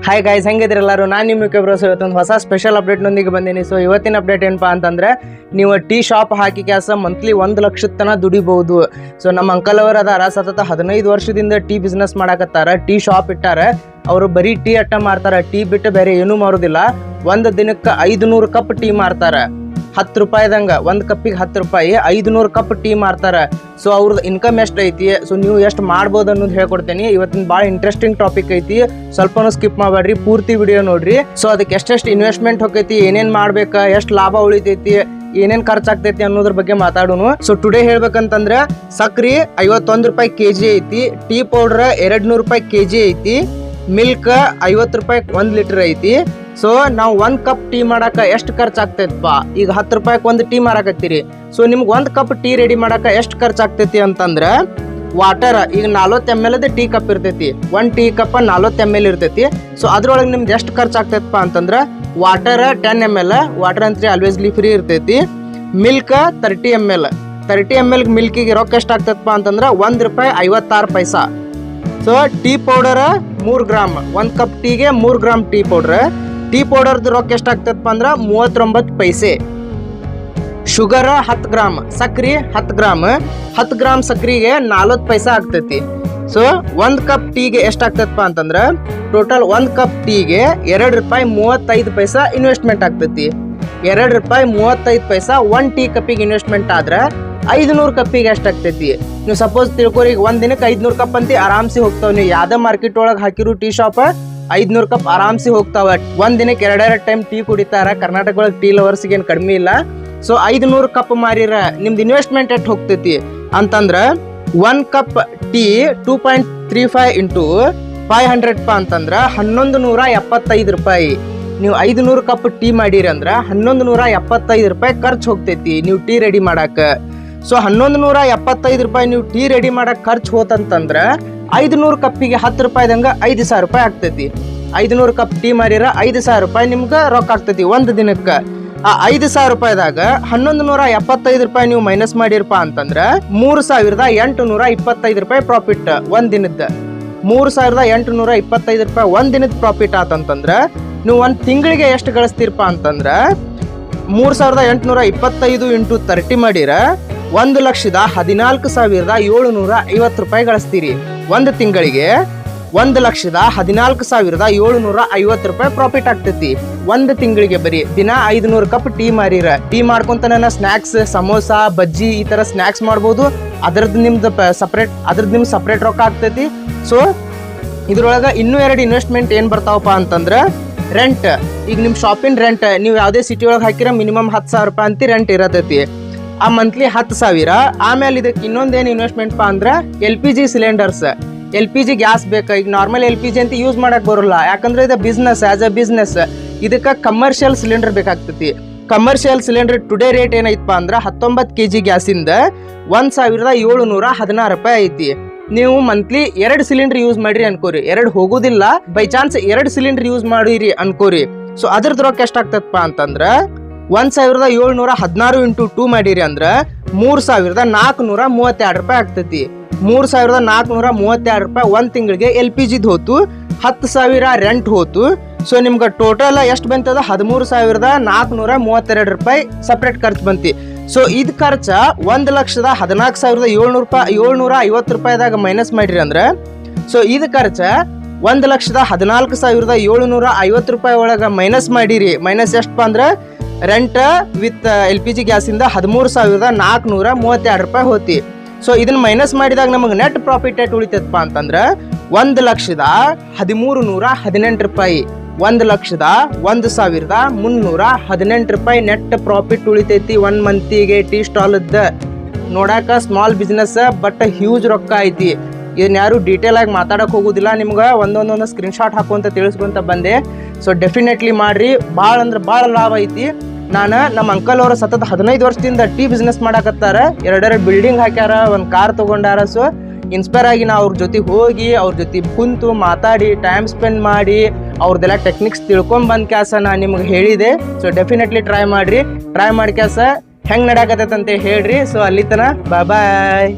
Hi guys, ಹೆಂಗಿದ್ರಿ ಎಲ್ಲರೂ? ನಾನು ನಿಮ್ಮ ಬ್ರೋಸ್ ಇವತ್ತೊಂದು ಹೊಸ ಸ್ಪೆಷಲ್ ಅಪ್ಡೇಟ್ನೊಂದಿಗೆ ಬಂದೀನಿ. ಸೊ ಇವತ್ತಿನ ಅಪ್ಡೇಟ್ ಏನಪ್ಪಾ ಅಂತಂದ್ರೆ, ನೀವು ಟೀ ಶಾಪ್ ಹಾಕಿ ಕ್ಯಾಸ ಮಂತ್ಲಿ 1 ಲಕ್ಷದ ತನಕ ದುಡಿಬಹುದು. ಸೊ ನಮ್ಮ ಅಂಕಲ್ ಅವರು ಅದಾರ, ಸತತ 15 ವರ್ಷದಿಂದ ಟೀ ಬಿಸ್ನೆಸ್ ಮಾಡಾಕತ್ತಾರ. ಟೀ ಶಾಪ್ ಇಟ್ಟಾರ. ಅವರು ಬರೀ ಟೀ ಅಟ್ಟ ಮಾರ್ತಾರ, ಟೀ ಬಿಟ್ಟು ಬೇರೆ ಏನೂ ಮಾರೋದಿಲ್ಲ. ಒಂದು ದಿನಕ್ಕೆ 500 ಕಪ್ ಟೀ ಮಾರ್ತಾರ. 10 ರೂಪಾಯಿದಂಗ ಒಂದು ಕಪ್ಪಿಗೆ 10 ರೂಪಾಯಿ, 500 ಕಪ್ ಟೀ ಮಾರ್ತಾರ. ಸೊ ಅವ್ರದ್ದು ಇನ್ಕಮ್ ಎಷ್ಟು ಐತಿ, ಸೊ ನೀವು ಎಷ್ಟು ಮಾಡ್ಬೋದು ಅನ್ನೋದು ಹೇಳ್ಕೊಡ್ತೇನೆ. ಇವತ್ತಿನ ಭಾಳ ಇಂಟ್ರೆಸ್ಟಿಂಗ್ ಟಾಪಿಕ್ ಐತಿ, ಸ್ವಲ್ಪನೂ ಸ್ಕಿಪ್ ಮಾಡಬೇಡ್ರಿ, ಪೂರ್ತಿ ವಿಡಿಯೋ ನೋಡ್ರಿ. ಸೊ ಅದಕ್ಕೆ ಎಷ್ಟೆಷ್ಟು ಇನ್ವೆಸ್ಟ್ಮೆಂಟ್ ಹೋಗೈತಿ, ಏನೇನು ಮಾಡ್ಬೇಕಾ, ಎಷ್ಟು ಲಾಭ ಉಳಿತೈತಿ, ಏನೇನು ಖರ್ಚಾಗ್ತೈತಿ ಅನ್ನೋದ್ರ ಬಗ್ಗೆ ಮಾತಾಡೋಣ. ಸೊ ಟುಡೇ ಹೇಳ್ಬೇಕಂತಂದ್ರೆ, ಸಕ್ರಿ 51 ರೂಪಾಯಿ ಕೆಜಿ ಐತಿ, ಟೀ ಪೌಡರ್ 200 ರೂಪಾಯಿ ಕೆಜಿ ಐತಿ, ಮಿಲ್ಕ್ 50 ರೂಪಾಯಿ 1 ಲೀಟರ್ ಐತಿ. ಸೊ ನಾವು 1 ಕಪ್ ಟೀ ಮಾಡಾಕ ಎಷ್ಟು ಖರ್ಚಾಗ್ತೈತಪ್ಪ? ಈಗ 10 ರೂಪಾಯಿಗೆ ಒಂದು ಟೀ ಮಾರಾಕತ್ತೀರಿ. ಸೊ ನಿಮ್ಗೆ 1 ಕಪ್ ಟೀ ರೆಡಿ ಮಾಡಾಕ ಎಷ್ಟು ಖರ್ಚಾಗ್ತೈತಿ ಅಂತಂದ್ರೆ, ವಾಟರ್ ಈಗ 40 ml ಟೀ ಕಪ್ ಇರ್ತೈತಿ. 1 ಟೀ ಕಪ್ 40 ml ಇರ್ತೈತಿ. ಸೊ ಅದ್ರೊಳಗೆ ನಿಮ್ದು ಎಷ್ಟು ಖರ್ಚಾಗ್ತೈತಪ್ಪ ಅಂತಂದ್ರೆ, ವಾಟರ್ 10 ml, ವಾಟರ್ ಅಂತ್ರಿ ಆಲ್ವೇಸ್ಲಿ ಫ್ರೀ ಇರ್ತೈತಿ. ಮಿಲ್ಕ್ 30 ml, 30 ml ಮಿಲ್ಕಿಗೆ ರೊಕ್ಕ ಎಷ್ಟು ಆಗ್ತೈತಪ್ಪ ಅಂತಂದ್ರೆ ₹1 56 paisa. So tea powder 3 gram, 1 cup ಟೀಗೆ 3 ಗ್ರಾಮ್ ಟೀ ಪೌಡರ್. ಟೀ ಪೌಡರ್ದು ರೊಕ್ಕ ಎಷ್ಟಾಗ್ತದಪ್ಪ ಅಂದ್ರೆ 39 ಪೈಸೆ. ಶುಗರ್ 10 ಗ್ರಾಮ್, ಸಕ್ರಿ 10 ಗ್ರಾಮ್, 10 ಗ್ರಾಮ್ ಸಕ್ರಿಗೆ 40 ಪೈಸಾ ಆಗ್ತೈತಿ. ಸೊ 1 ಕಪ್ ಟೀಗೆ ಎಷ್ಟಾಗ್ತದಪ್ಪ ಅಂತಂದ್ರೆ, ಟೋಟಲ್ 1 ಕಪ್ ಟೀಗೆ ₹2.35 ಪೈಸಾ ಇನ್ವೆಸ್ಟ್ಮೆಂಟ್ ಆಗ್ತೈತಿ. ₹2.35 1 ಟೀ ಕಪ್ಪಿಗೆ ಇನ್ವೆಸ್ಟ್ಮೆಂಟ್ ಆದ್ರೆ 500 ಕಪ್ಪಿಗೆ ಎಷ್ಟಾಗ್ತೈತಿ? ನೀವು ಸಪೋಸ್ ತಿಳ್ಕೊರಿ, ಈಗ 1 ದಿನಕ್ಕೆ 500 ಕಪ್ ಅಂತ ಆರಾಮ್ಸಿ ಹೋಗ್ತಾವ. ನೀವು ಯಾವ್ದೇ ಮಾರ್ಕೆಟ್ ಒಳಗೆ ಹಾಕಿರೋ ಟೀ ಶಾಪ್ 500 ಕಪ್ ಆರಾಮ್ಸಿ ಹೋಗ್ತಾವ. 1 ದಿನಕ್ಕೆ 2 ಟೈಮ್ ಟೀ ಕುಡಿತಾರ. ಕರ್ನಾಟಕ ಒಳಗೆ ಟೀ ಲವರ್ಸ್ಗೆ ಏನು ಕಡಿಮೆ ಇಲ್ಲ. ಸೊ 500 ಕಪ್ ಮಾರಿರ ನಿಮ್ದು ಇನ್ವೆಸ್ಟ್ಮೆಂಟ್ ಎಷ್ಟು ಹೋಗ್ತೈತಿ ಅಂತಂದ್ರೆ, 1 ಕಪ್ ಟೀ 2.35 ಇಂಟು 500 ಅಂತಂದ್ರೆ 1175 ರೂಪಾಯಿ. ನೀವು 500 ಕಪ್ ಟೀ ಮಾಡಿರಿ ಅಂದ್ರೆ 1175 ರೂಪಾಯಿ ಖರ್ಚು ಹೋಗ್ತೈತಿ ನೀವು ಟೀ ರೆಡಿ ಮಾಡಾಕ. ಸೊ 1175 ರೂಪಾಯಿ ನೀವು ಟೀ ರೆಡಿ ಮಾಡಕ್ ಖರ್ಚು ಹೋತಂತಂದ್ರೆ, 500 ಕಪ್ಪಿಗೆ 10 ರೂಪಾಯಿದಂಗ 5,000 ರೂಪಾಯಿ ಆಗ್ತೈತಿ. 500 ಕಪ್ ಟೀ ಮಾರಿರ 5,000 ರೂಪಾಯಿ ನಿಮ್ಗೆ ರೊಕ್ಕ ಆಗ್ತೈತಿ ಒಂದು ದಿನಕ್ಕೆ. ಆ 5,000 ರೂಪಾಯಿದಾಗ 1175 ರೂಪಾಯಿ ನೀವು ಮೈನಸ್ ಮಾಡಿರಪ್ಪ ಅಂತಂದ್ರೆ 3,825 ರೂಪಾಯಿ ಪ್ರಾಫಿಟ್ ಒಂದ್ ದಿನದ. 3,825 ರೂಪಾಯಿ ಒಂದ್ ದಿನದ ಪ್ರಾಫಿಟ್ ಆತಂತಂದ್ರೆ, ನೀವು ಒಂದು ತಿಂಗಳಿಗೆ ಎಷ್ಟು ಗಳಿಸ್ತೀರಪ್ಪ ಅಂತಂದ್ರೆ, 3,825 ಇಂಟು 30 ಮಾಡಿರ 1,14,750 ರೂಪಾಯಿ ಗಳಿಸ್ತೀರಿ ಒಂದು ತಿಂಗಳಿಗೆ. 1,14,750 ರೂಪಾಯಿ ಪ್ರಾಫಿಟ್ ಆಗ್ತೈತಿ ಒಂದು ತಿಂಗಳಿಗೆ. ಬರೀ ದಿನ 500 ಕಪ್ ಟೀ ಮಾರಿರ. ಟೀ ಮಾಡ್ಕೊಂತಾನ ಸ್ನ್ಯಾಕ್ಸ್, ಸಮೋಸ, ಬಜ್ಜಿ ಈ ತರ ಸ್ನ್ಯಾಕ್ಸ್ ಮಾಡ್ಬೋದು. ಅದ್ರದ್ದು ನಿಮ್ದು ಸಪ್ರೇಟ್ ರೊಕ್ಕ ಆಗ್ತೈತಿ. ಸೊ ಇದ್ರೊಳಗ ಇನ್ನೂ 2 ಇನ್ವೆಸ್ಟ್ಮೆಂಟ್ ಏನ್ ಬರ್ತಾವಪ್ಪ ಅಂತಂದ್ರೆ, ರೆಂಟ್. ಈಗ ನಿಮ್ ಶಾಪಿನ ರೆಂಟ್ ನೀವು ಯಾವುದೇ ಸಿಟಿ ಒಳಗೆ ಹಾಕಿರ ಮಿನಿಮಮ್ 10,000 ರೂಪಾಯಿ ಅಂತ ರೆಂಟ್ ಇರತೈತಿ. ಆ ಮಂತ್ಲಿ 10,000. ಆಮೇಲೆ ಇದಕ್ಕೆ ಇನ್ನೊಂದೇನು ಇನ್ವೆಸ್ಟ್ಮೆಂಟ್ ಅಂದ್ರೆ, LPG ಸಿಲಿಂಡರ್ಸ್. LPG ಗ್ಯಾಸ್ ಬೇಕು. ಈಗ ನಾರ್ಮಲ್ LPG ಅಂತ ಯೂಸ್ ಮಾಡಕ್ ಬರೋಲ್ಲ, ಯಾಕಂದ್ರೆ ಇದು ಬಿಸ್ನೆಸ್. ಆಸ್ ಅ ಬಿಸ್ನೆಸ್ ಇದಕ್ಕೆ ಕಮರ್ಷಿಯಲ್ ಸಿಲಿಂಡರ್ ಬೇಕಾಗ್ತೈತಿ. ಕಮರ್ಷಿಯಲ್ ಸಿಲಿಂಡರ್ ಟುಡೇ ರೇಟ್ ಏನೈತಪ್ಪ ಅಂದ್ರೆ, 19 kg ಗ್ಯಾಸಿಂದ 1,716 ರೂಪಾಯಿ ಐತಿ. ನೀವು ಮಂತ್ಲಿ 2 ಸಿಲಿಂಡರ್ ಯೂಸ್ ಮಾಡಿರಿ ಅನ್ಕೋರಿ, 2 ಹೋಗೋದಿಲ್ಲ, ಬೈ ಚಾನ್ಸ್ 2 ಸಿಲಿಂಡರ್ ಯೂಸ್ ಮಾಡಿರಿ ಅನ್ಕೋರಿ. ಸೊ ಅದ್ರದ್ದು ರೊಕ್ಕ ಎಷ್ಟಾಗ್ತದಪ್ಪ ಅಂತಂದ್ರ 1,716 ಇಂಟು 2 ಮಾಡಿರಿ ಅಂದ್ರ 3,432 ರೂಪಾಯಿ ಆಗ್ತೈತಿ. 3,432 ರೂಪಾಯಿ ಒಂದ್ ತಿಂಗಳಿಗೆ LPG ಹೋತು, 10,000 ರೆಂಟ್ ಹೋತು. ಸೊ ನಿಮ್ಗೆ ಟೋಟಲ್ ಎಷ್ಟು ಬಂತದ? 13,432 ರೂಪಾಯಿ ಸಪ್ರೇಟ್ ಖರ್ಚು ಬಂತಿ. ಸೊ ಇದ್ ಖರ್ಚ 1,14,750 ರೂಪಾಯಿದಾಗ ಮೈನಸ್ ಮಾಡಿರಿ ಅಂದ್ರೆ, ಸೊ ಇದ್ ಖರ್ಚ 1,14,750 ರೂಪಾಯಿ ಒಳಗ ಮೈನಸ್ ಮಾಡಿರಿ. ಮೈನಸ್ ಎಷ್ಟಪ್ಪ ಅಂದ್ರೆ, ರೆಂಟ್ ವಿತ್ LPG ಗ್ಯಾಸಿಂದ 13,432 ರೂಪಾಯಿ ಹೋತಿ. ಸೊ ಇದನ್ನ ಮೈನಸ್ ಮಾಡಿದಾಗ ನಮಗೆ ನೆಟ್ ಪ್ರಾಫಿಟ್ ಎಷ್ಟು ಉಳಿತೈತಪ್ಪ ಅಂತಂದ್ರೆ, 1,13,18 ರೂಪಾಯಿ. 1,01,318 ರೂಪಾಯಿ ನೆಟ್ ಪ್ರಾಫಿಟ್ ಉಳಿತೈತಿ 1 ಮಂತಿಗೆ ಟೀ ಸ್ಟಾಲ್ದ. ನೋಡಾಕ ಸ್ಮಾಲ್ ಬಿಸ್ನೆಸ್, ಬಟ್ ಹ್ಯೂಜ್ ರೊಕ್ಕ ಐತಿ. ಇದನ್ನ ಯಾರು ಡೀಟೇಲ್ ಆಗಿ ಮಾತಾಡಕ್ ಹೋಗುದಿಲ್ಲ, ನಿಮ್ಗೆ ಒಂದೊಂದೊಂದು ಸ್ಕ್ರೀನ್ ಶಾಟ್ ಹಾಕುವಂತ ತಿಳಿಸ್ಕೊಂತ ಬಂದೆ. ಸೊ ಡೆಫಿನೆಟ್ಲಿ ಮಾಡ್ರಿ, ಭಾಳ ಅಂದ್ರೆ ಭಾಳ ಲಾಭ ಐತಿ. ನಮ್ಮ ಅಂಕಲ್ ಅವರ ಸತತ 15 ವರ್ಷದಿಂದ ಟೀ ಬಿಸ್ನೆಸ್ ಮಾಡಾಕತ್ತಾರ. 2 ಬಿಲ್ಡಿಂಗ್ ಹಾಕ್ಯಾರ, 1 ಕಾರ್ ತಗೊಂಡಾರ. ಸೊ ಇನ್ಸ್ಪೈರ್ ಆಗಿ ನಾವು ಅವ್ರ ಜೊತೆ ಹೋಗಿ, ಅವ್ರ ಜೊತೆ ಕುಂತು ಮಾತಾಡಿ, ಟೈಮ್ ಸ್ಪೆಂಡ್ ಮಾಡಿ, ಅವ್ರದ್ದೆಲ್ಲ ಟೆಕ್ನಿಕ್ಸ್ ತಿಳ್ಕೊಂಡ್ ಬಂದ್ ಕ್ಯಾಸ ನಾನು ನಿಮ್ಗೆ ಹೇಳಿದೆ. ಸೊ ಡೆಫಿನೆಟ್ಲಿ ಟ್ರೈ ಮಾಡಿ ಕ್ಯಾಸ ಹೆಂಗ್ ನಡ್ಯಾಕತ್ತೈತೆ ಅಂತ ಹೇಳ್ರಿ. ಸೊ ಅಲ್ಲಿ ತನ ಬಾಯ್.